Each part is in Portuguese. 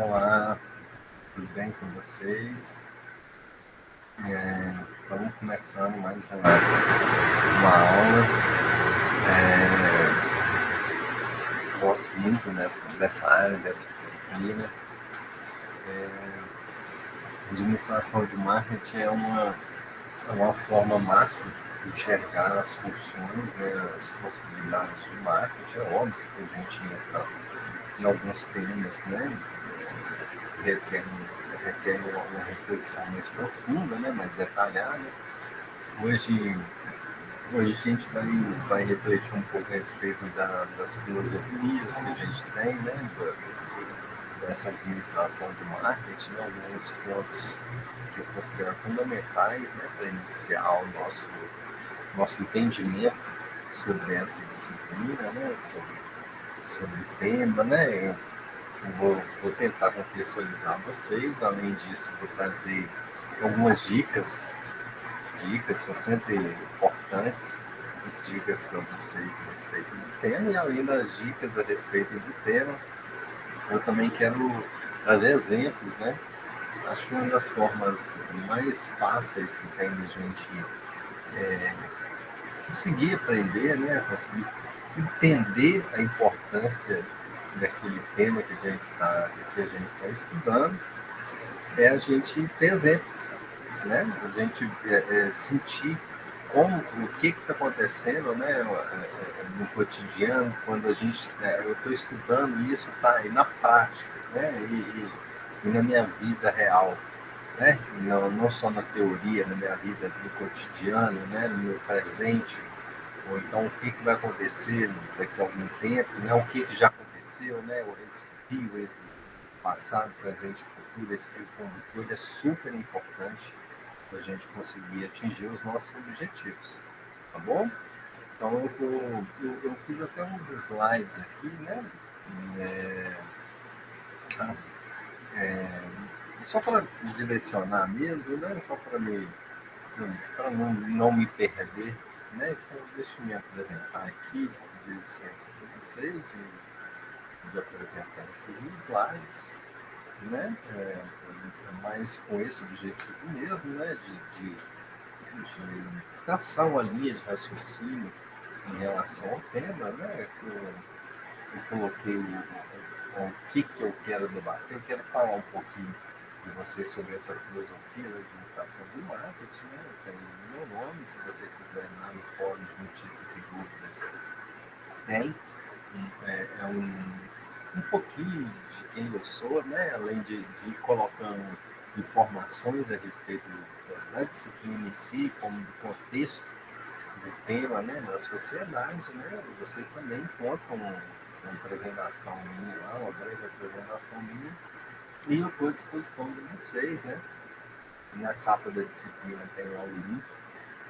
Olá, tudo bem com vocês? Estamos começando mais uma aula. Gosto muito dessa área, dessa disciplina. Administração de marketing é uma forma macro de enxergar as funções, né, as possibilidades de marketing. É óbvio que a gente entra em alguns temas, né, requer uma reflexão mais profunda, né, mais detalhada. Hoje a gente vai refletir um pouco a respeito das filosofias que a gente tem, né, dessa administração de marketing, né, alguns pontos que eu considero fundamentais, né, para iniciar o nosso entendimento sobre essa disciplina, né, sobre o tema, né. Eu vou tentar contextualizar vocês, além disso, vou trazer algumas dicas. Dicas são sempre importantes, as dicas para vocês a respeito do tema, e além das dicas a respeito do tema, eu também quero trazer exemplos, né? Acho que uma das formas mais fáceis que tem de a gente conseguir aprender, né? Conseguir entender a importância daquele tema que a gente está estudando, é a gente ter exemplos, né? A gente sentir o que está acontecendo, né, no cotidiano, quando eu estou estudando isso, tá aí na prática, né, e na minha vida real, né, não só na teoria, na minha vida no cotidiano, né, no meu presente, ou então o que vai acontecer daqui a algum tempo, né, o que já aconteceu, né, esse fio entre passado, presente e futuro, esse fio condutor é super importante para a gente conseguir atingir os nossos objetivos, tá bom? Então eu fiz até uns slides aqui, né? Só para direcionar mesmo, né? Só para não me perder, né? Então deixa eu me apresentar aqui, de licença para vocês, de apresentar esses slides, né? Mas com esse objetivo mesmo, né? De traçar uma linha de raciocínio em relação ao tema, né? Eu coloquei o que eu quero debater. Eu quero falar um pouquinho de vocês sobre essa filosofia da administração do marketing, né? Tem o meu nome, se vocês quiserem lá no fórum de notícias e dúvidas, tem. Um pouquinho de quem eu sou, né? Além de ir colocando informações a respeito da disciplina em si, como do contexto do tema, né, da sociedade, né, vocês também encontram uma apresentação minha lá, uma breve apresentação minha, e eu estou à disposição de vocês, né. Na capa da disciplina tem lá o link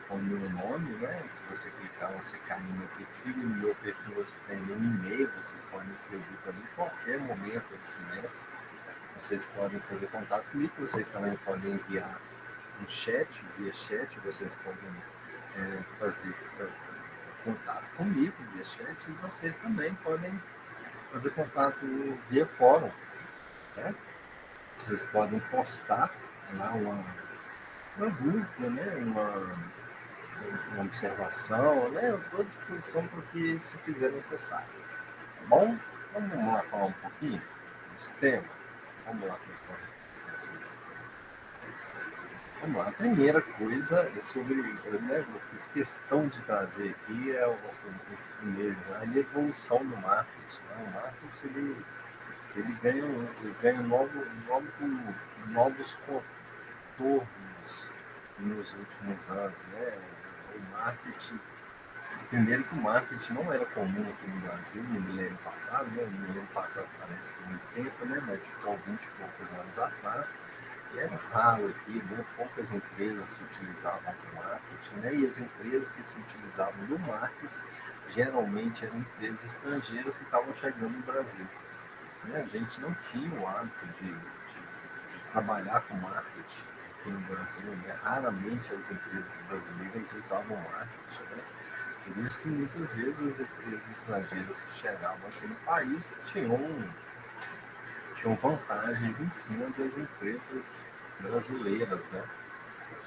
com o meu nome, né, se você clicar, você cai no meu perfil, e no meu perfil você tem um e-mail, vocês podem escrever para mim em qualquer momento desse mês, vocês podem fazer contato comigo, vocês também podem enviar um chat, via chat, vocês podem fazer contato comigo via chat, e vocês também podem fazer contato via fórum, né? Vocês podem postar lá uma dúvida, né? Uma observação, né? Eu estou à disposição para o que se fizer necessário, tá bom? Vamos lá falar um pouquinho desse tema? Vamos lá falar sobre esse tema. Vamos lá, a primeira coisa é sobre, né, eu fiz questão de trazer aqui esse primeiro slide, a evolução do marketing. Né? O marketing ele ganha novos contornos nos últimos anos. Né? O marketing, primeiro que o marketing não era comum aqui no Brasil no milênio passado, né? No milênio passado parece muito tempo, né? Mas só 20 e poucos anos atrás. E era raro aqui, né? Poucas empresas se utilizavam do marketing, né? E as empresas que se utilizavam do marketing geralmente eram empresas estrangeiras que estavam chegando no Brasil. Né? A gente não tinha o hábito de trabalhar com marketing aqui no Brasil, né? Raramente as empresas brasileiras usavam marketing, né? Por isso que muitas vezes as empresas estrangeiras que chegavam aqui no país tinham tinham vantagens em cima das empresas brasileiras, né?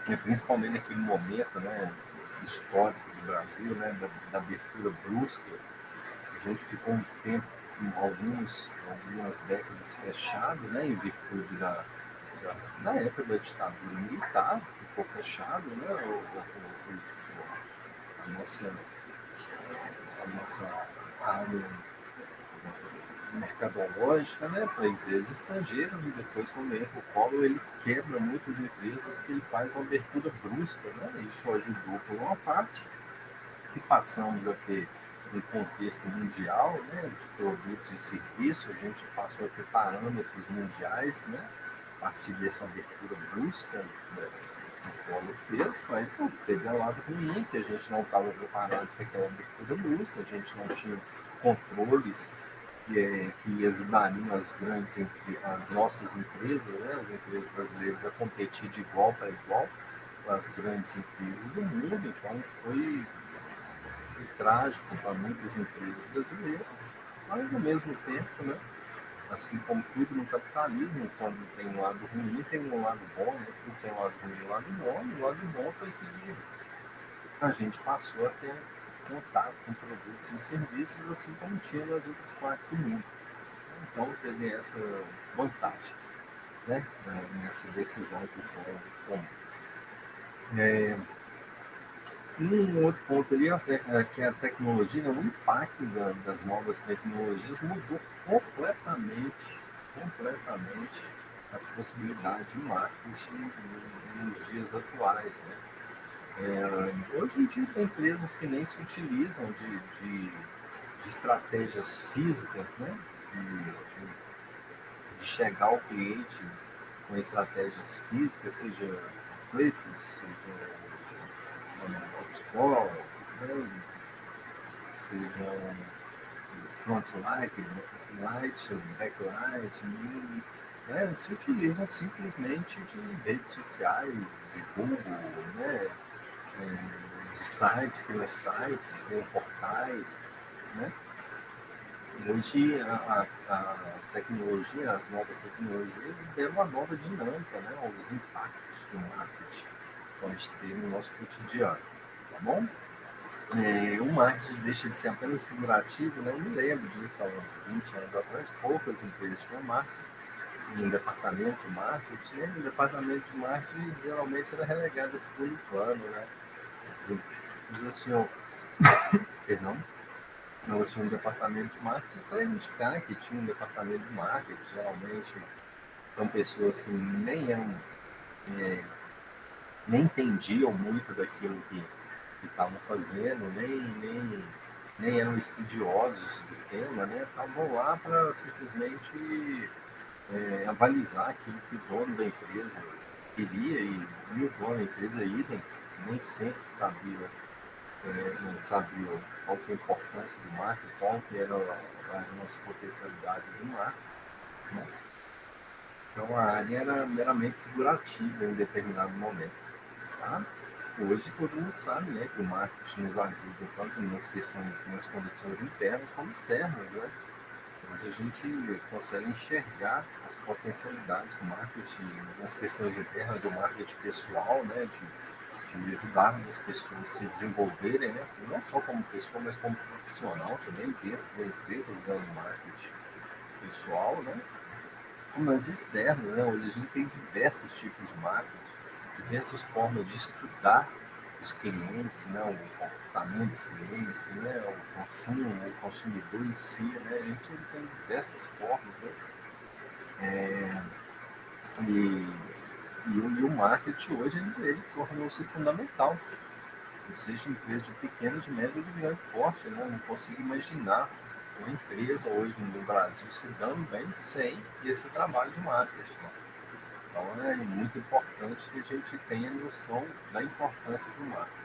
E principalmente naquele momento, né, histórico do Brasil, né, da abertura brusca, a gente ficou um tempo, algumas décadas fechado, né, em virtude da época da ditadura militar, ficou fechado, né, a nossa, a nossa área mercadológica, né, para empresas estrangeiras, e depois, quando entra o Collor, ele quebra muitas empresas porque ele faz uma abertura brusca, né, isso ajudou por uma parte, que passamos a ter um contexto mundial, né, de produtos e serviços, a gente passou a ter parâmetros mundiais, né, a partir dessa abertura brusca, né, que o Collor fez, mas teve um lado ruim, que a gente não estava preparado para aquela abertura brusca, a gente não tinha controles que ajudariam as nossas empresas, né, as empresas brasileiras, a competir de igual para igual com as grandes empresas do mundo. Então foi trágico para muitas empresas brasileiras, mas ao mesmo tempo, né, assim como tudo no capitalismo, quando tem um lado ruim, tem um lado bom, né? Tudo tem um lado ruim e um lado bom. E o lado bom foi que a gente passou a ter contato com produtos e serviços, assim como tinha nas outras partes do mundo. Então teve essa vantagem, né, nessa decisão que o Collor tomou. Um outro ponto ali é que a tecnologia, o impacto das novas tecnologias mudou completamente as possibilidades de marketing nos dias atuais, né? Hoje em dia tem empresas que nem se utilizam de estratégias físicas, né? De chegar ao cliente com estratégias físicas, seja panfletos, seja outdoor, né? Seja front light, backlight, né? Se utilizam simplesmente de redes sociais, de Google, né? De sites, criam portais, né? Hoje a tecnologia, as novas tecnologias deram uma nova dinâmica, né? Os impactos que o marketing pode ter no nosso cotidiano, tá bom? O marketing deixa de ser apenas figurativo, né? Eu me lembro disso há uns 20 anos atrás, poucas empresas tinham marketing, um departamento de marketing, né? O departamento de marketing geralmente era relegado a segundo plano, né? As empresas tinham, perdão, elas tinham um departamento de marketing para indicar que tinha um departamento de marketing, geralmente são pessoas que nem entendiam muito daquilo que estavam fazendo, nem eram estudiosos do tema, né? Estavam lá para simplesmente avalizar aquilo que o dono da empresa queria, e o dono da empresa, idem, nem sempre sabia qual que é a importância do marketing, qual que eram as potencialidades do marketing, né? Então a área era meramente figurativa em determinado momento. Tá? Hoje todo mundo sabe, né, que o marketing nos ajuda tanto nas condições internas como externas, né? Hoje a gente consegue enxergar as potencialidades do marketing nas questões internas do marketing pessoal, né, de ajudar as pessoas a se desenvolverem, né, não só como pessoa, mas como profissional também, dentro da empresa, usando marketing pessoal, né, mas externo, né, hoje a gente tem diversos tipos de marketing, diversas formas de estudar os clientes, né, o comportamento dos clientes, né, o consumo, o consumidor em si, né, a gente tem diversas formas, né, e, e o marketing hoje ele tornou-se fundamental, ou seja, empresas de pequeno, de médio ou de grande porte, né, não consigo imaginar uma empresa hoje no Brasil se dando bem sem esse trabalho de marketing, né? Então é muito importante que a gente tenha noção da importância do marketing.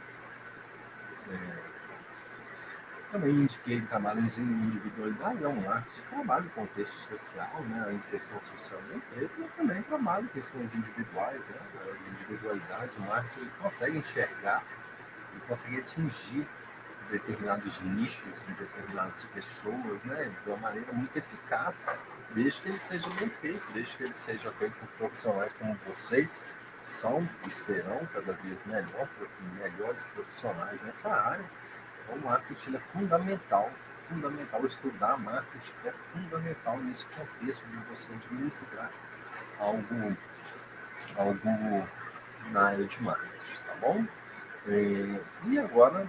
Também indiquei trabalhos em individualidade, é um marketing de trabalho, contexto social, né, a inserção social da empresa, mas também trabalho questões individuais, né, as individualidades, o marketing ele consegue enxergar, ele consegue atingir determinados nichos, em determinadas pessoas, né, de uma maneira muito eficaz, desde que ele seja bem feito, desde que ele seja feito por profissionais como vocês são e serão cada vez melhores profissionais nessa área. Então, o marketing é fundamental, fundamental estudar marketing, é fundamental nesse contexto de você administrar algo, algo na área de marketing, tá bom? E agora,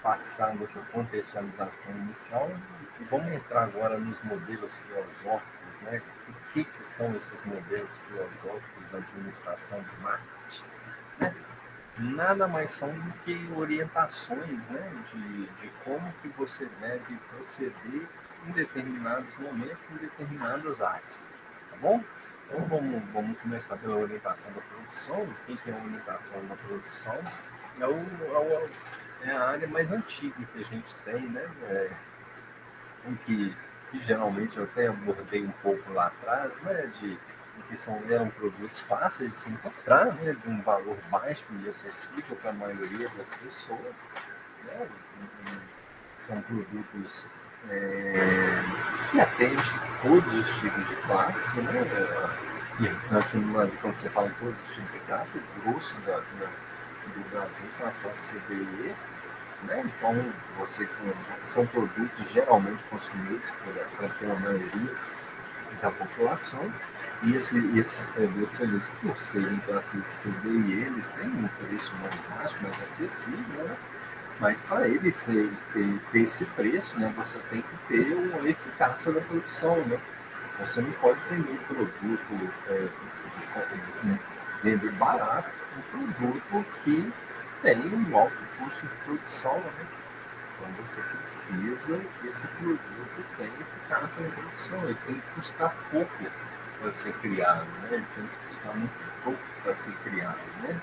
passando essa contextualização inicial, vamos entrar agora nos modelos filosóficos, né? O que são esses modelos filosóficos da administração de marketing? Né? Nada mais são do que orientações, né, de como que você deve proceder em determinados momentos, em determinadas áreas, tá bom? Então vamos começar pela orientação da produção. O que é a orientação da produção? É a área mais antiga que a gente tem, né? Que geralmente eu até abordei um pouco lá atrás, né? Eram produtos fáceis de se encontrar, né? De um valor baixo e acessível para a maioria das pessoas, né? São produtos que atendem todos os tipos de classe, né? E aqui no Brasil, quando você fala todos os tipos de classe, o grosso do Brasil são as classes C, D e E, né? Então, são produtos geralmente consumidos pela maioria da população, e esses produtos, eles, por serem classes C, D e E, eles têm um preço mais baixo, mais acessível, né? Mas para ele ter esse preço, né, você tem que ter uma eficácia da produção, né? Você não pode vender produto, vender barato, um produto que tem um alto custo de produção, né? Então você precisa que esse produto tenha eficácia na produção, ele tem que custar pouco para ser criado, né? Ele tem que custar muito pouco para ser criado, né?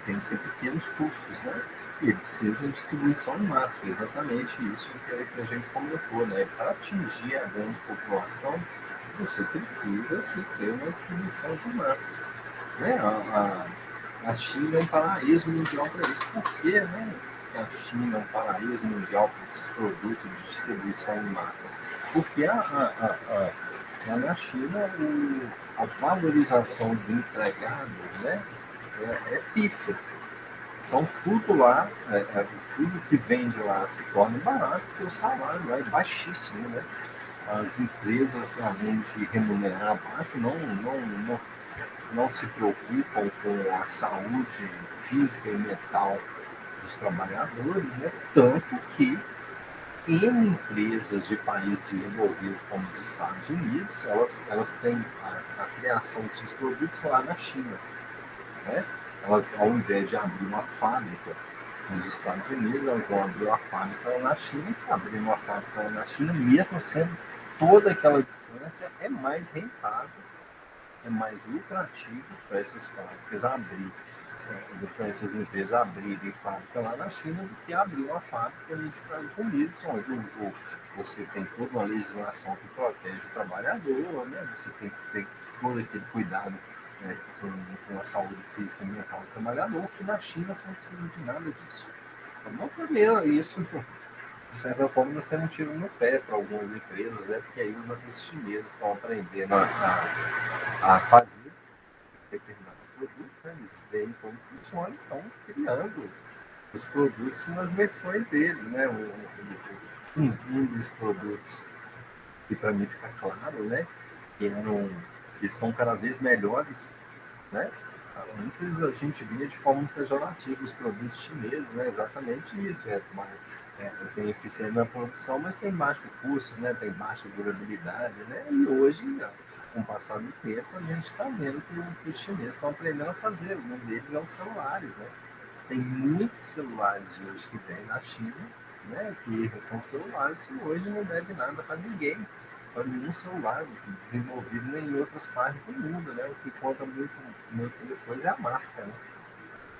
Tem que ter pequenos custos, né? E precisa de distribuição em massa, é exatamente isso que a gente comentou, né? Para atingir a grande população, você precisa de ter uma distribuição de massa, né? A China é um paraíso mundial para isso. Por quê, né? Que a China é um paraíso mundial para esses produtos de distribuição em massa? Porque lá na China a valorização do empregado, né, é pífia. Então tudo lá, tudo que vende lá se torna barato, porque o salário lá é baixíssimo, né? As empresas, além de remunerar baixo, não se preocupam com a saúde física e mental dos trabalhadores, né? Tanto que em empresas de países desenvolvidos como os Estados Unidos, elas têm a criação de seus produtos lá na China, né? Elas, ao invés de abrir uma fábrica nos Estados Unidos, elas vão abrir uma fábrica lá na China, que abrir uma fábrica lá na China, mesmo sendo toda aquela distância, é mais rentável, é mais lucrativo para essas fábricas para essas empresas abrirem fábrica lá na China do que abrir uma fábrica nos Estados Unidos, onde você tem toda uma legislação que protege o trabalhador, né? Você tem que ter todo aquele cuidado, né, com a saúde física e mental do trabalhador, que na China você não precisa de nada disso. Então, primeiro, isso, de certa forma, está sendo um tiro no pé para algumas empresas, né? Porque aí os chineses estão aprendendo a fazer determinados produtos, né? Eles veem como funciona e estão criando os produtos nas versões deles, né? Um dos produtos que para mim fica claro, né? Que estão cada vez melhores, né? Antes a gente via de forma pejorativa os produtos chineses, né? Exatamente isso, tem eficiência na produção, mas tem baixo custo, né? Tem baixa durabilidade, né? E hoje, com o passar do tempo, a gente está vendo que os chineses estão aprendendo a fazer. Um deles é os celulares, né? Tem muitos celulares hoje que vêm da China, né? Que são celulares que hoje não devem nada para ninguém, para nenhum celular desenvolvido nem em outras partes do mundo, né? O que conta muito, muito depois é a marca, né?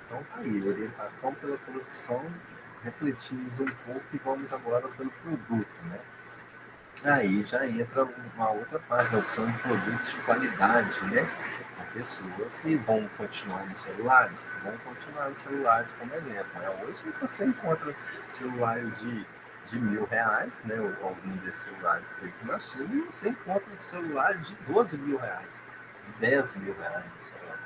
Então tá aí, orientação pela produção, refletimos um pouco e vamos agora pelo produto, né? Aí já entra uma outra parte, a opção de produtos de qualidade, né? São pessoas que vão continuar nos celulares? Vão continuar nos celulares, como exemplo. Hoje você encontra celulares de R$ 1.000, né? Algum desses celulares feitos na China, e você encontra celulares de R$ 12.000, de R$ 10.000 no celular,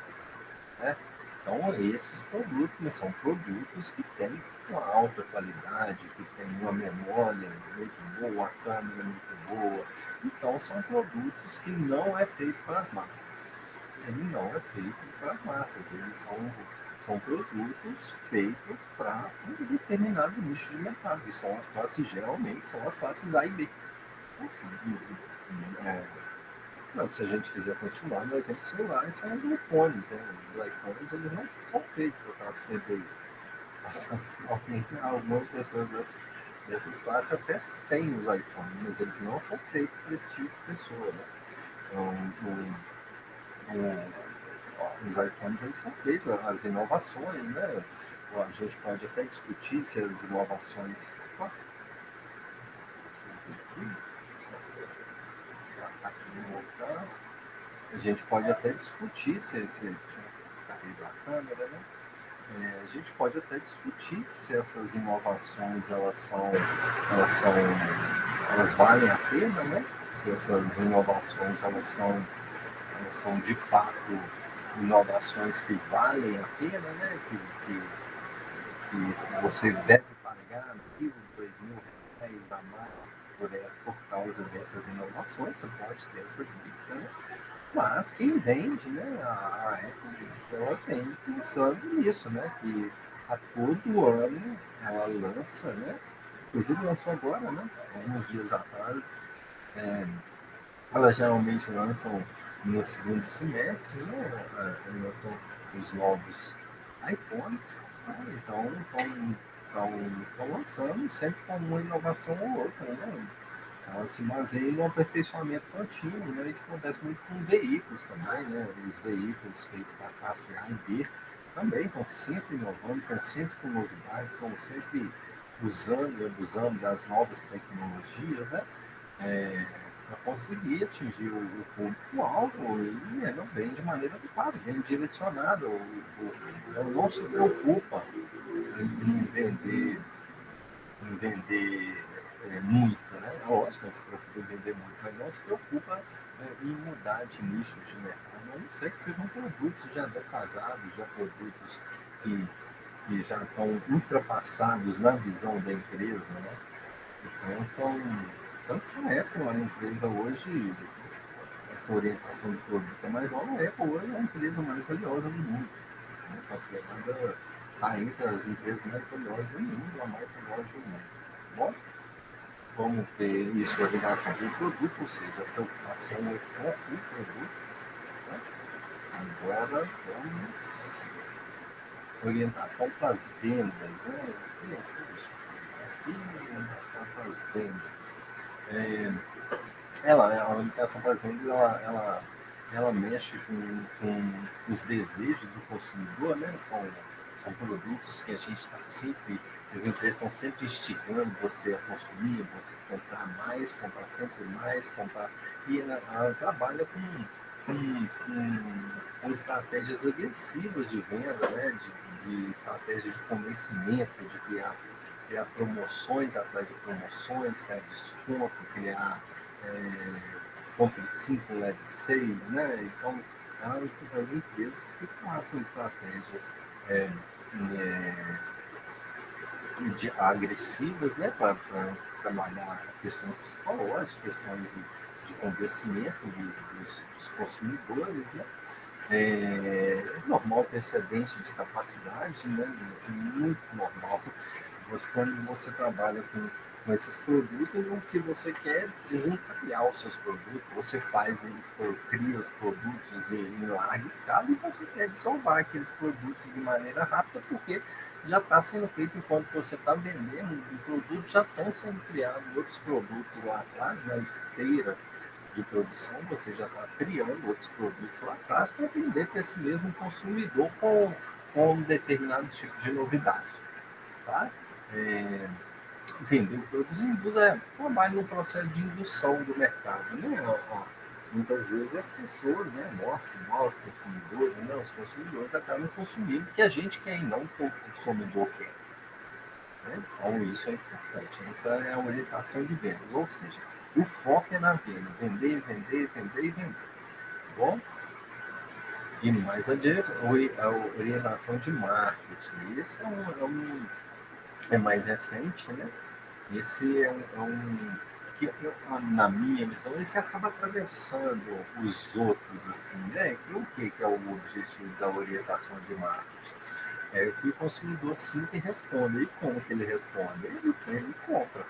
né? Então, esses produtos, né, são produtos que têm uma alta qualidade, que têm uma memória muito boa, uma câmera muito boa. Então, são produtos que não é feito para as massas. Ele não é feito para as massas. Eles são produtos feitos para um determinado nicho de mercado, que são as classes, geralmente, são as classes A e B. É, não, se a gente quiser continuar, no exemplo celulares são os iPhones. Né? Os iPhones, eles não são feitos para classe CDI. Algumas pessoas dessas classes até têm os iPhones, mas eles não são feitos para esse tipo de pessoa. Né? Os iPhones, eles são feitos, as inovações, né? A gente pode até discutir se as inovações... A gente pode até discutir se carrega a câmera, né? A gente pode até discutir se essas inovações elas valem a pena, né? Se essas inovações elas são de fato inovações que valem a pena, né? Que você deve pagar R$ 1.000, R$ 2.000 a mais por causa dessas inovações. Você pode ter essa dúvida, né? Mas quem vende, né, a Apple, ela vende pensando nisso, né, que a todo ano ela lança, né, inclusive lançou agora, né, alguns dias atrás, elas geralmente lançam no segundo semestre, né, lançam os novos iPhones, né, então estão lançando sempre com uma inovação ou outra, né, ela se baseia no aperfeiçoamento contínuo, né? Isso acontece muito com veículos também, né? Os veículos feitos para a classe A e B também estão sempre inovando, estão sempre com novidades, estão sempre usando e abusando das novas tecnologias, né? Para conseguir atingir o público-alvo e não vem de maneira adequada, vem direcionada. Ela não se preocupa em vender muito, né? Lógico, ela se preocupa em vender muito, mas não se preocupa em mudar de nicho de mercado, a não ser que sejam produtos já defasados, já produtos que já estão ultrapassados na visão da empresa, né? Então, tanto que a Apple, a empresa hoje, essa orientação do produto é mais nova, a Apple hoje é a empresa mais valiosa do mundo, né? Considerada entre as empresas mais valiosas do mundo, a mais valiosa do mundo. Bom, vamos ver isso, a ligação com o produto, ou seja, a preocupação é com o produto. Né? Agora vamos orientação para as vendas. Né? Aqui, orientação para as vendas. A orientação para as vendas, ela mexe com os desejos do consumidor, né? São produtos que a gente está sempre, as empresas estão sempre instigando você a consumir, você comprar sempre mais, comprar. E ela trabalha com estratégias agressivas de venda, né? de estratégias de convencimento, de criar promoções atrás de promoções, criar desconto, criar compre 5, leve 6, né? Então, as empresas que traçam estratégias agressivas, né, para trabalhar questões psicológicas, questões de convencimento dos consumidores, né? Normal ter excedente de capacidade, né? Muito normal. Quando você trabalha com esses produtos, o que você quer é desencadear os seus produtos, você cria os produtos em larga escala e você quer desovar aqueles produtos de maneira rápida, porque já está sendo feito enquanto você está vendendo o produto, já estão sendo criados outros produtos lá atrás, na esteira de produção, você já está criando outros produtos lá atrás para vender para esse mesmo consumidor com um determinado tipo de novidade. Tá? Vender produtos induz trabalha no processo de indução do mercado. Né? muitas vezes as pessoas, né, nós consumidores, né, os consumidores acabam consumindo o que a gente quer e não o que o consumidor quer. Né? Então, isso é importante. Essa é a orientação de vendas. Ou seja, o foco é na venda. Vender, vender, vender e vender. Tá bom? E mais adiante, a orientação de marketing. Esse é mais recente, né? Esse que na minha visão, esse acaba atravessando os outros, assim, né? E o que é o objetivo da orientação de marketing? É que o consumidor sinta e responda. E como que ele responde? Ele compra,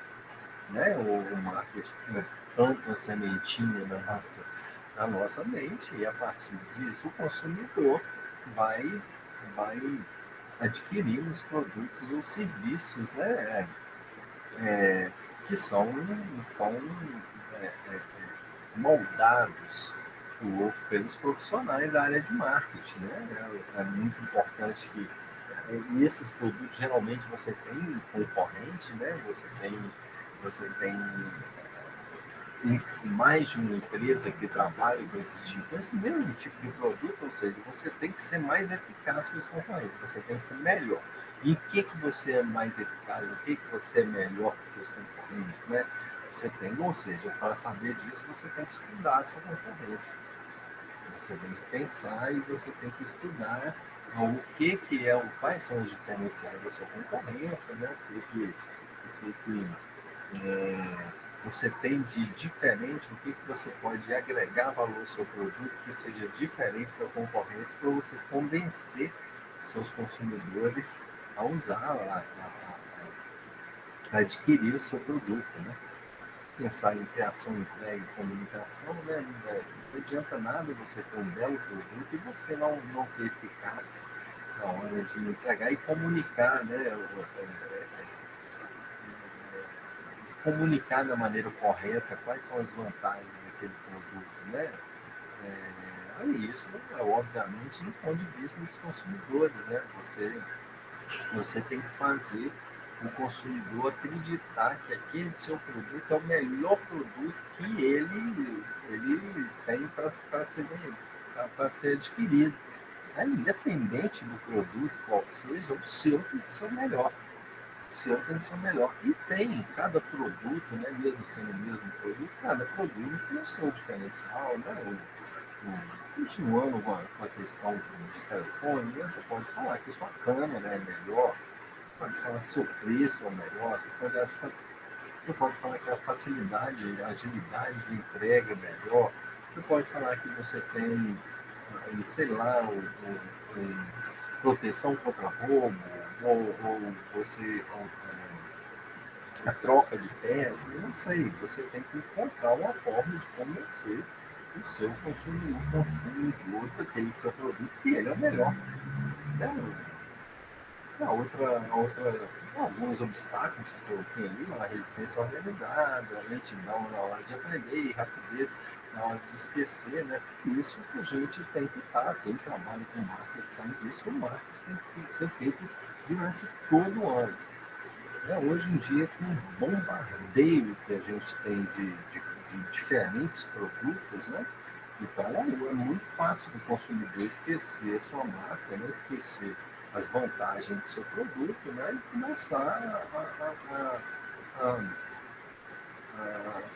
né? O marketing, né, planta a sementinha na nossa mente e a partir disso o consumidor vai adquirir os produtos ou serviços, né? Que são é, é, moldados pelos profissionais da área de marketing. Né? É muito importante que e esses produtos geralmente você tem concorrente, né? Você tem mais de uma empresa que trabalha com esse mesmo tipo de produto, ou seja, você tem que ser mais eficaz que os concorrentes, você tem que ser melhor. E em que você é mais eficaz, em que você é melhor que os seus concorrentes, né? Você tem, ou seja, para saber disso, você tem que estudar a sua concorrência. Você tem que pensar e você tem que estudar o que é, quais são os diferenciais da sua concorrência, né? O que você tem de diferente, o que você pode agregar valor ao seu produto que seja diferente da concorrência para você convencer seus consumidores a usar, a adquirir o seu produto, né? Pensar em criação, entrega e comunicação, né? Não adianta nada você ter um belo produto e você não ter eficácia na hora de entregar e comunicar, né? De comunicar da maneira correta quais são as vantagens daquele produto, né? Isso é obviamente do ponto de vista dos consumidores, né? Você tem que fazer o consumidor acreditar que aquele seu produto é o melhor produto que ele tem para ser adquirido. Independente do produto, qual seja, o seu tem que ser o melhor. O seu tem que ser o melhor. E tem cada produto, né, mesmo sendo o mesmo produto, cada produto tem o seu diferencial. Né? Continuando com a questão de telefone, né, você pode falar que sua câmera é melhor, pode falar que seu preço é o melhor, você pode falar que a facilidade, a agilidade de entrega é melhor, você pode falar que você tem, sei lá, proteção contra roubo, ou você a troca de peças, não sei, você tem que encontrar uma forma de convencer o seu consumidor daquele seu produto que ele é o melhor. Né? Alguns obstáculos que eu coloquei ali, a resistência organizada, a lentidão na hora de aprender, rapidez na hora de esquecer, né? Isso que a gente tem que estar, quem trabalha com marketing sabe disso, o marketing tem que ser feito durante todo o ano. Hoje em dia, com o bombardeio que a gente tem de diferentes produtos, né? Então, é muito fácil do consumidor esquecer a sua marca, né? Esquecer as vantagens do seu produto, né? E começar a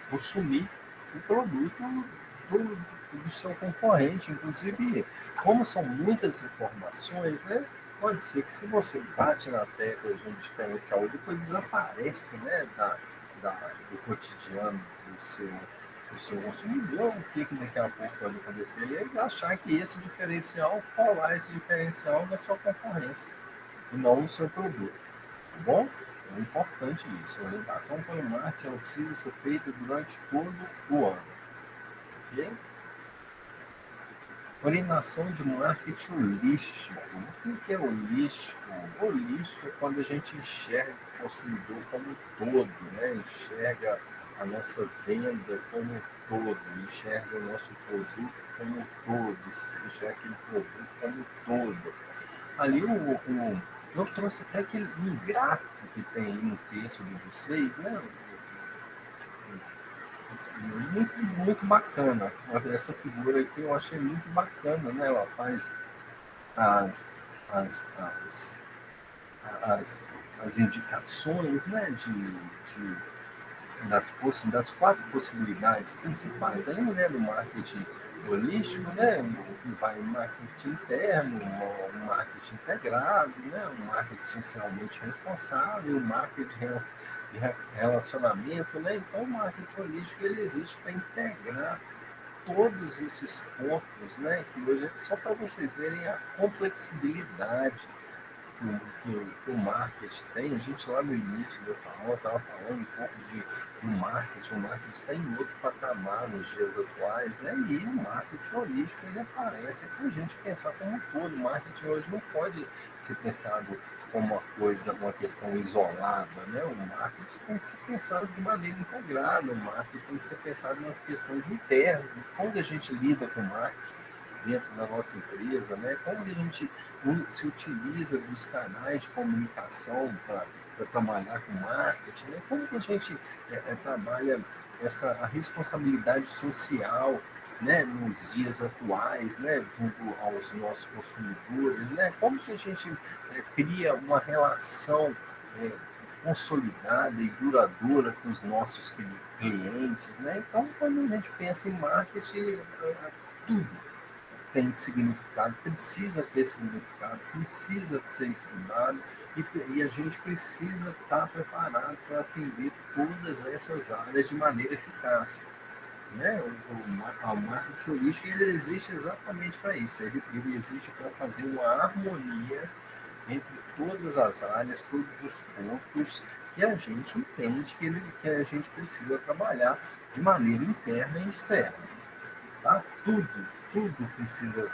consumir o produto do seu concorrente. Inclusive, como são muitas informações, né? Pode ser que se você bate na tecla de um diferencial, depois desaparece, né, do cotidiano do seu consumidor, o que daqui a pouco pode acontecer? Ele achar que esse diferencial, colar esse diferencial na sua concorrência e não no seu produto. Tá bom? É importante isso. A orientação para o marketing ela precisa ser feita durante todo o ano. Ok? Orientação de marketing holístico. O que é holístico? Holístico é quando a gente enxerga o consumidor como um todo, né? Enxerga a nossa venda como um todo, enxerga o nosso produto como um todo, enxerga aquele produto como um todo. Ali eu trouxe até um gráfico que tem aí no texto de vocês, né? muito bacana. Essa figura aqui eu achei muito bacana, né? Ela faz as, as, as, as, as indicações, né? Das quatro possibilidades principais aí, né? Do marketing holístico, né? Vai um marketing interno, um marketing integrado, né? Um marketing socialmente responsável, um marketing de relacionamento, né? Então, o marketing holístico ele existe para integrar todos esses pontos, né? Que hoje, só para vocês verem a complexibilidade que o marketing tem. A gente lá no início dessa aula estava falando um pouco do marketing. O marketing está em outro patamar nos dias atuais, né? E o marketing holístico ele aparece para a gente pensar como um todo. O marketing hoje não pode ser pensado como uma coisa, uma questão isolada, né? O marketing tem que ser pensado de maneira integrada. O marketing tem que ser pensado nas questões internas, como a gente lida com o marketing dentro da nossa empresa, né? Como a gente se utiliza dos canais de comunicação para trabalhar com marketing, né? Como que a gente trabalha a responsabilidade social, né, nos dias atuais, né, junto aos nossos consumidores, né? Como que a gente cria uma relação é, consolidada e duradoura com os nossos clientes, né? Então, quando a gente pensa em marketing, tudo tem significado, precisa ter significado, precisa ser estudado e a gente precisa estar preparado para atender todas essas áreas de maneira eficaz. Né? O marketing holístico ele existe exatamente para isso, ele existe para fazer uma harmonia entre todas as áreas, todos os pontos que a gente entende que a gente precisa trabalhar de maneira interna e externa. Tá? Tudo precisa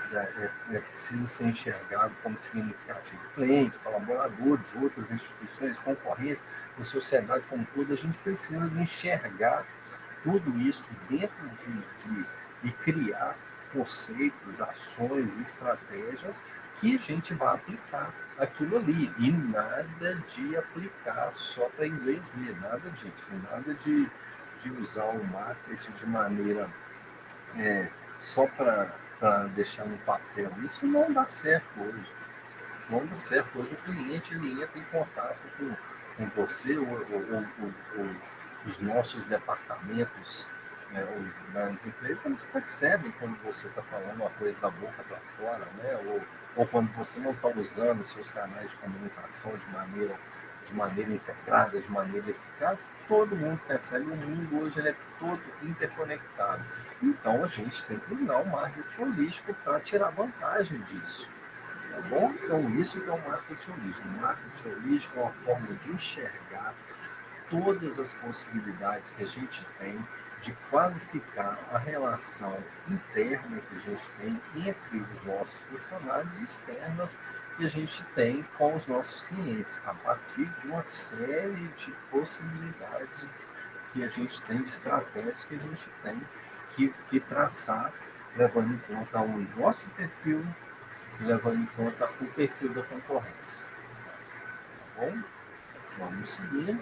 ser enxergado como significativo. Cliente, colaboradores, outras instituições, concorrência, a sociedade como todo, a gente precisa de enxergar tudo isso dentro e criar conceitos, ações, estratégias que a gente vai aplicar aquilo ali. E nada de aplicar só para inglês ver, nada disso, nada de usar o marketing de maneira só para deixar no papel. Isso não dá certo hoje. Isso não dá certo. Hoje o cliente ele entra em contato com você ou os nossos departamentos, né, das empresas, eles percebem quando você está falando uma coisa da boca para fora, né, ou quando você não está usando os seus canais de comunicação de maneira integrada, de maneira eficaz. Todo mundo percebe, o mundo hoje ele é todo interconectado. Então a gente tem que usar o marketing holístico para tirar vantagem disso. Tá bom? Então isso que é o marketing holístico. O marketing holístico é uma forma de enxergar todas as possibilidades que a gente tem de qualificar a relação interna que a gente tem entre os nossos funcionários e externas que a gente tem com os nossos clientes, a partir de uma série de possibilidades que a gente tem, de estratégias que a gente tem que traçar, levando em conta o nosso perfil e levando em conta o perfil da concorrência. Tá bom? Vamos seguir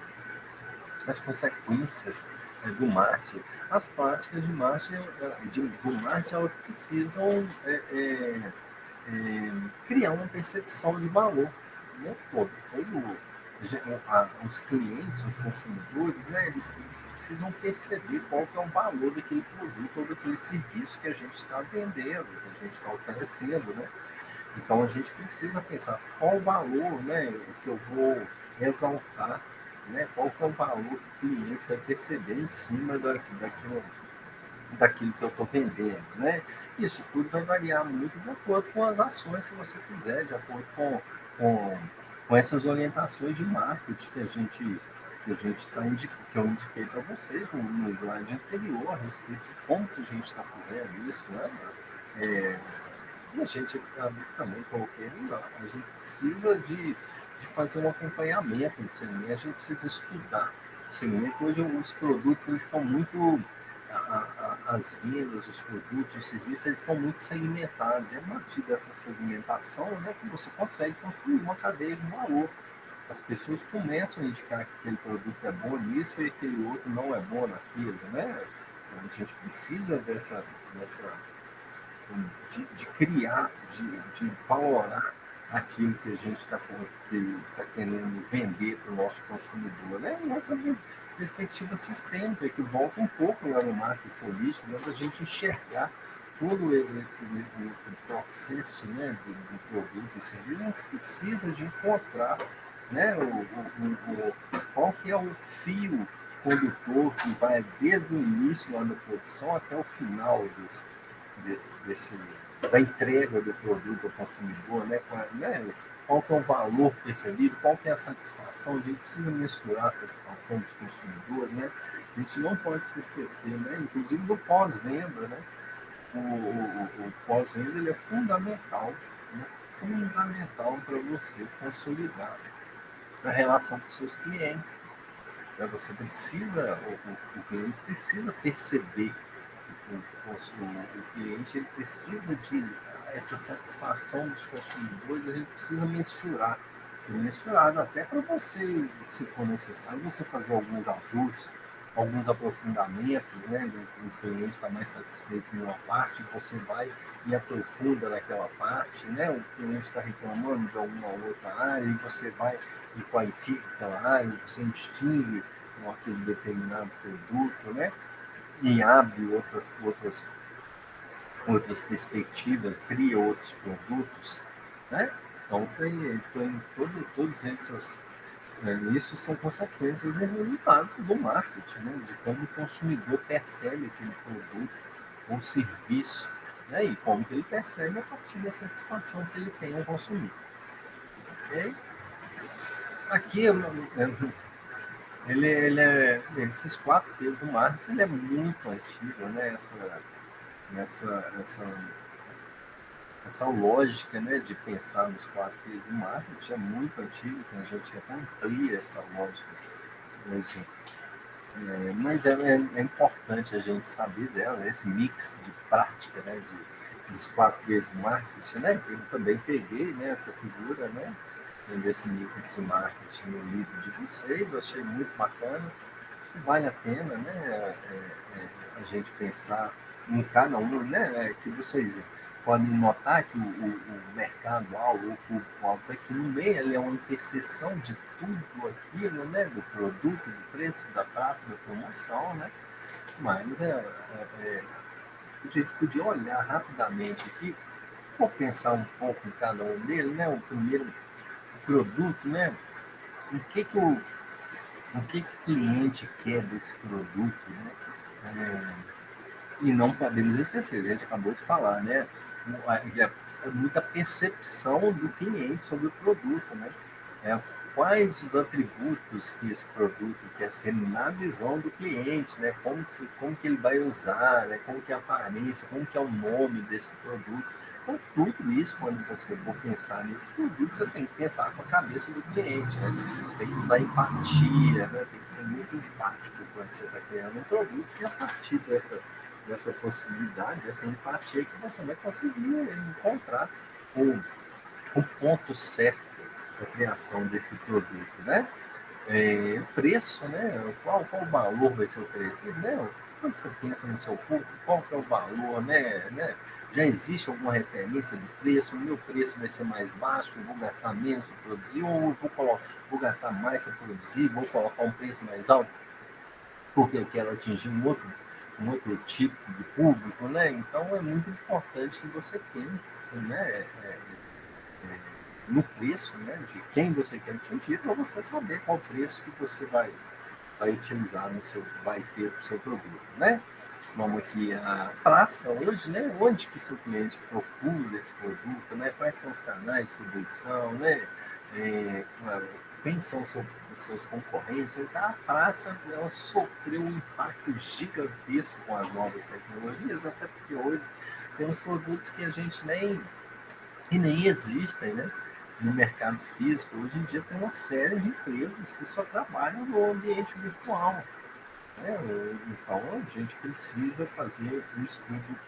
as consequências do marketing. As práticas de marketing, do marketing, elas precisam criar uma percepção de valor, né? Os clientes, os consumidores, né, eles precisam perceber qual que é o valor daquele produto ou daquele serviço que a gente está vendendo, que a gente está oferecendo, né? Então a gente precisa pensar qual o valor, né, que eu vou exaltar, né, qual que é o valor que o cliente vai perceber em cima daquilo que eu estou vendendo, né? Isso tudo vai variar muito de acordo com as ações que você fizer, de acordo com, com essas orientações de marketing que eu indiquei para vocês no slide anterior a respeito de como que a gente está fazendo isso, né? E a gente também coloquei lá, a gente precisa de fazer um acompanhamento do segmento, a gente precisa estudar o segmento. Hoje os produtos eles estão muito, as vendas, os produtos, os serviços, eles estão muito segmentados. E a partir dessa segmentação, né, que você consegue construir uma cadeia de valor. As pessoas começam a indicar que aquele produto é bom nisso e aquele outro não é bom naquilo, né? A gente precisa de criar, de valorar aquilo que a gente está querendo vender para o nosso consumidor, né? E essa perspectiva sistêmica que volta um pouco lá no marketing holístico, né? Da gente enxergar todo esse o processo, né, do produto e serviço, a gente precisa de encontrar, né, qual que é o fio condutor que vai desde o início lá da produção até o final desse, da entrega do produto ao consumidor, né? Qual que é o valor percebido, qual que é a satisfação, a gente precisa mensurar a satisfação dos consumidores, né? A gente não pode se esquecer, né? Inclusive do pós-venda, né? O pós-venda ele é fundamental, né? Fundamental para você consolidar a relação com seus clientes. Né? Você precisa, o cliente precisa perceber o cliente ele precisa de essa satisfação dos consumidores, a gente precisa mensurar, ser mensurado até para você, se for necessário, você fazer alguns ajustes, alguns aprofundamentos, né? O cliente está mais satisfeito em uma parte, você vai e aprofunda naquela parte, né? O cliente está reclamando de alguma outra área e você vai e qualifica aquela área, você distingue aquele determinado produto, né? E abre outras perspectivas, cria outros produtos, né? Então tem todos esses isso são consequências e resultados do marketing, né? De como o consumidor percebe aquele produto ou serviço, né? E como que ele percebe a partir da satisfação que ele tem ao consumir. Okay? Aqui esses 4 P's do marketing ele é muito antigo, né? Essa essa lógica, né, de pensar nos 4 P's do marketing é muito antiga, que a gente até amplia essa lógica hoje. Mas é importante a gente saber dela, né, esse mix de prática, né, dos 4 P's do marketing, né? Eu também peguei, né, essa figura, né, desse mix de marketing no livro de vocês, achei muito bacana. Acho que vale a pena, né, a gente pensar em cada um, né, que vocês podem notar que o mercado-alvo, o público-alvo aqui no meio, ele é uma interseção de tudo aquilo, né, do produto, do preço, da praça, da promoção, né, mas a gente podia olhar rapidamente aqui, vou pensar um pouco em cada um deles, né, o primeiro, o produto, né, o que que o cliente quer desse produto, né? E não podemos esquecer, a gente acabou de falar, né? Muita percepção do cliente sobre o produto, né? Quais os atributos que esse produto quer ser na visão do cliente, né? Como que ele vai usar, né? Como que é a aparência, como que é o nome desse produto. Então, tudo isso, quando você for pensar nesse produto, você tem que pensar com a cabeça do cliente, né? Tem que usar empatia, né? Tem que ser muito empático quando você está criando um produto e a partir dessa possibilidade, dessa empatia que você vai conseguir encontrar o ponto certo da criação desse produto, né? Preço, né? Qual valor vai ser oferecido, né? Quando você pensa no seu público, qual que é o valor, né? Já existe alguma referência de preço? O meu preço vai ser mais baixo, eu vou gastar menos para produzir, ou vou gastar mais para produzir, vou colocar um preço mais alto porque eu quero atingir um outro tipo de público, né? Então é muito importante que você pense, né? No preço, né? De quem você quer atingir para você saber qual preço que você vai utilizar vai ter o seu produto, né? Vamos aqui a praça hoje, né? Onde que seu cliente procura esse produto, né? Quais são os canais de distribuição, né? Quem são os seus concorrentes? A praça ela sofreu um impacto gigantesco com as novas tecnologias, até porque hoje temos produtos que a gente nem existem, né? No mercado físico. Hoje em dia tem uma série de empresas que só trabalham no ambiente virtual. Então a gente precisa fazer um estudo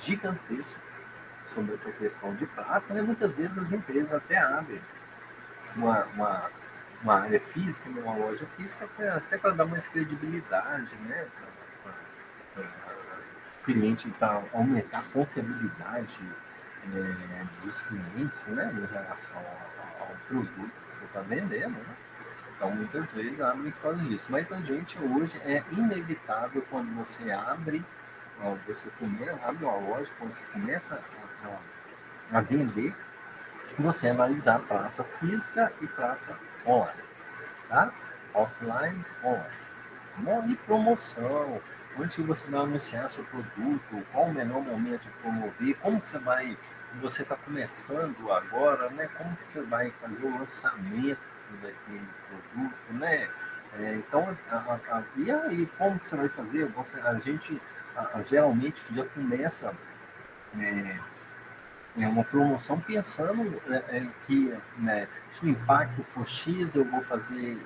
gigantesco sobre essa questão de praça, né? Muitas vezes as empresas até abrem uma, uma, uma área física, uma loja física, até para dar mais credibilidade, né? o cliente para aumentar a confiabilidade dos clientes, né, em relação ao produto que você está vendendo, né? Então, muitas vezes abre por causa disso. Mas a gente hoje é inevitável quando você abre, abre uma loja, quando você começa a vender, você analisar a praça física e praça online, tá? Offline, online. E promoção, onde você vai anunciar seu produto, qual o melhor momento de promover, como que você está começando agora, né? Como que você vai fazer o lançamento daquele produto, né? Então, e aí, como que você vai fazer? A gente geralmente já começa uma promoção pensando que, né, se o impacto for X, eu vou fazer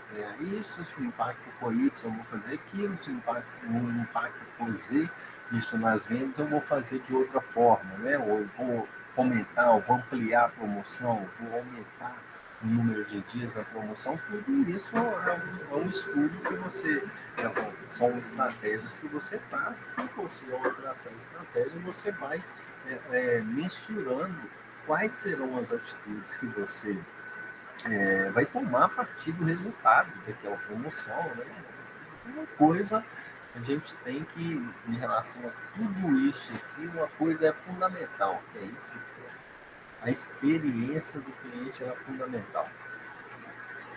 isso, se o impacto for Y, eu vou fazer aquilo, se o impacto for Z, isso nas vendas, eu vou fazer de outra forma, né? Ou eu vou fomentar, ou vou ampliar a promoção, vou aumentar o número de dias da promoção, tudo isso é um estudo que são estratégias que você passa, e você, ao traçar a estratégia, você vai mensurando quais serão as atitudes que você vai tomar a partir do resultado daquela promoção, né? Uma coisa a gente tem que, em relação a tudo isso aqui, uma coisa é fundamental, que é isso, a experiência do cliente é fundamental.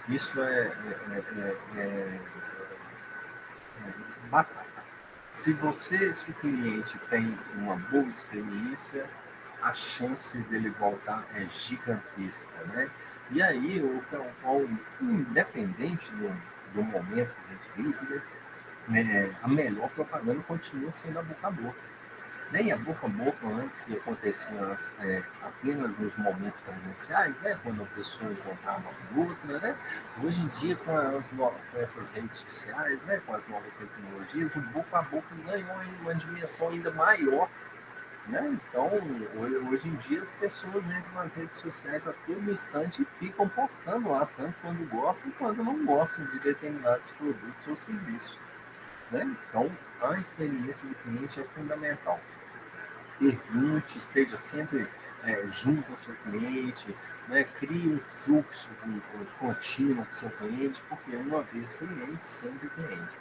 Isso é batata. Se o cliente tem uma boa experiência, a chance dele voltar é gigantesca, né? E aí, independente do momento que a gente vive, né, a melhor propaganda continua sendo a boca a boca. Nem a boca a boca antes que acontecia apenas nos momentos presenciais, né, quando a pessoa encontrava a outra, né? Hoje em dia, com essas redes sociais, né, com as novas tecnologias, o boca a boca ganhou uma dimensão ainda maior, né? Então, hoje em dia, as pessoas entram nas redes sociais a todo instante e ficam postando lá, tanto quando gostam quanto não gostam de determinados produtos ou serviços, né? Então, a experiência do cliente é fundamental. Pergunte, esteja sempre junto ao seu cliente, né? Crie um fluxo contínuo com o seu cliente, porque uma vez cliente, sempre cliente.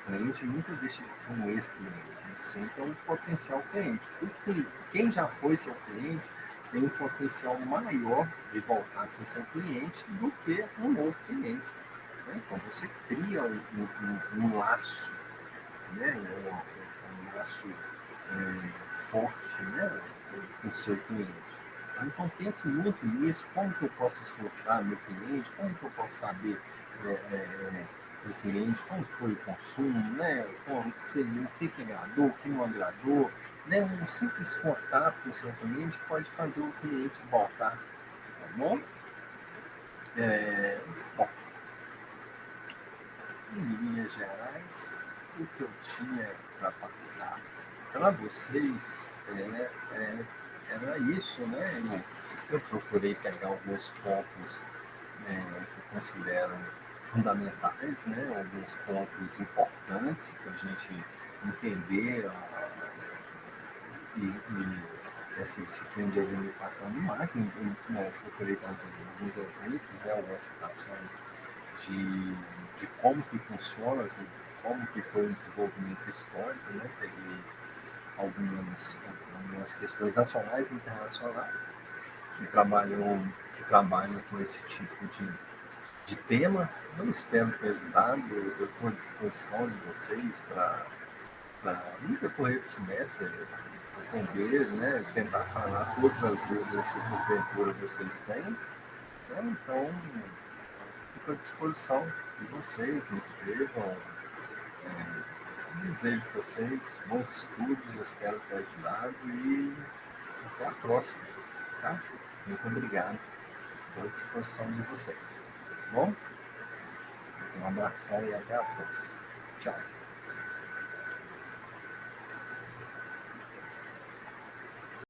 O cliente nunca deixa de ser um ex-cliente, ele sempre é um potencial cliente. Quem já foi seu cliente tem um potencial maior de voltar a ser seu cliente do que um novo cliente. Né? Então você cria um laço, né? um laço forte, né? com o seu cliente. Então pense muito nisso, como que eu posso escutar meu cliente, como que eu posso saber do cliente, como foi o consumo, né? O que agradou, o que não agradou. Né? Um simples contato com o seu cliente pode fazer o cliente voltar, tá bom? Bom, em linhas gerais, o que eu tinha para passar para vocês era isso, né? Eu procurei pegar alguns pontos que eu considero fundamentais, né? Alguns pontos importantes para a gente entender essa disciplina de administração do marketing. Eu procurei trazer alguns exemplos, né? Algumas citações de como que funciona, como que foi o desenvolvimento histórico, né? Peguei algumas questões nacionais e internacionais que trabalham com esse tipo de tema. Eu espero ter ajudado, eu estou à disposição de vocês para, no decorrer do semestre, entender, né, tentar sanar todas as dúvidas que porventura vocês têm. Né? Então, fico à disposição de vocês, me escrevam. Desejo para vocês bons estudos, espero ter ajudado e até a próxima. Tá? Muito obrigado. Estou à disposição de vocês. Tá bom? Um abração e até a próxima. Tchau.